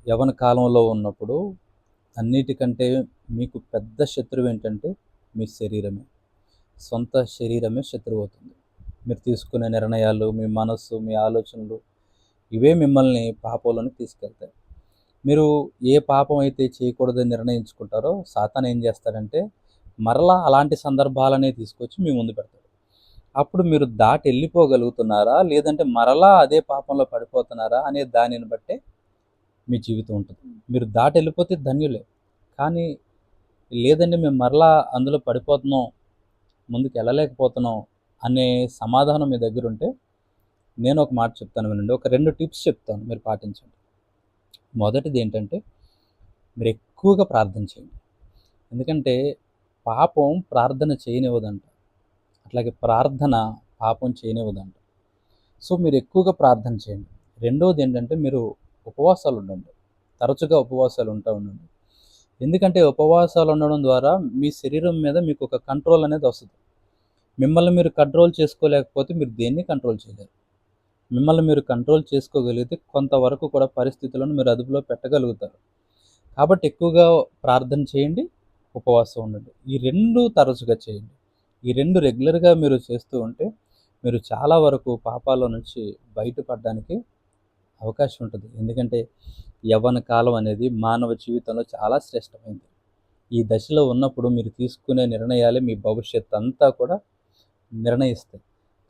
యవ్వన కాలంలో ఉన్నప్పుడు అన్నిటికంటే మీకు పెద్ద శత్రువు ఏంటంటే మీ శరీరమే. సొంత శరీరమే శత్రువు అవుతుంది. మీరు తీసుకునే నిర్ణయాలు, మీ మనస్సు, మీ ఆలోచనలు ఇవే మిమ్మల్ని పాపంలోనికి తీసుకెళ్తాయి. మీరు ఏ పాపం అయితే చేయకూడదని నిర్ణయించుకుంటారో సాతాను ఏం చేస్తాడంటే మరలా అలాంటి సందర్భాలనే తీసుకొచ్చి మీ ముందు పెడతాడు. అప్పుడు మీరు దాటి వెళ్ళిపోగలుగుతున్నారా? లేదంటే మరలా అదే పాపంలో పడిపోతున్నారా? అనే దానిని బట్టే మీ జీవితం ఉంటుంది. మీరు దాటి వెళ్ళిపోతే ధన్యులే. కానీ లేదండి మేము మరలా అందులో పడిపోతున్నాం, ముందుకు వెళ్ళలేకపోతున్నాం అనే సమాధానం మీ దగ్గర ఉంటే నేను ఒక మాట చెప్తాను వినండి. ఒక 2 టిప్స్ చెప్తాను, మీరు పాటించండి. మొదటిది ఏంటంటే మీరు ఎక్కువగా ప్రార్థన చేయండి. ఎందుకంటే పాపం ప్రార్థన చేయనివ్వదంట. అట్లాగే ప్రార్థన పాపం చేయనివ్వదంట. సో మీరు ఎక్కువగా ప్రార్థన చేయండి. రెండోది ఏంటంటే మీరు ఉపవాసాలు ఉండండి. తరచుగా ఉపవాసాలు ఉండండి. ఎందుకంటే ఉపవాసాలు ఉండడం ద్వారా మీ శరీరం మీద మీకు ఒక కంట్రోల్ అనేది వస్తుంది. మిమ్మల్ని మీరు కంట్రోల్ చేసుకోలేకపోతే మీరు దేన్ని కంట్రోల్ చేయలేరు. మిమ్మల్ని మీరు కంట్రోల్ చేసుకోగలిగితే కొంతవరకు కూడా పరిస్థితులను మీరు అదుపులో పెట్టగలుగుతారు. కాబట్టి ఎక్కువగా ప్రార్థన చేయండి, ఉపవాసం ఉండండి. ఈ 2 తరచుగా చేయండి. ఈ 2 రెగ్యులర్‌గా మీరు చేస్తూ ఉంటే మీరు చాలా వరకు పాపాల నుంచి బయటపడడానికి అవకాశం ఉంటుంది. ఎందుకంటే యవ్వన కాలం అనేది మానవ జీవితంలో చాలా శ్రేష్టమైనది. ఈ దశలో ఉన్నప్పుడు మీరు తీసుకునే నిర్ణయాలే మీ భవిష్యత్తు అంతా కూడా నిర్ణయిస్తాయి.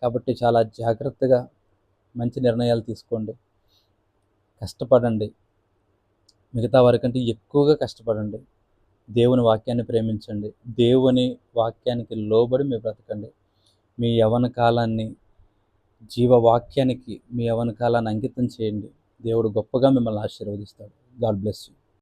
కాబట్టి చాలా జాగ్రత్తగా మంచి నిర్ణయాలు తీసుకోండి. కష్టపడండి. మిగతా వారికంటే ఎక్కువగా కష్టపడండి. దేవుని వాక్యాన్ని ప్రేమించండి. దేవుని వాక్యానికి లోబడి మీరు బ్రతకండి. మీ యవ్వన కాలాన్ని జీవవాక్యానికి మీ యవ్వన కాలాన్ని అంకితం చేయండి. దేవుడు గొప్పగా మిమ్మల్ని ఆశీర్వదిస్తాడు. God bless you.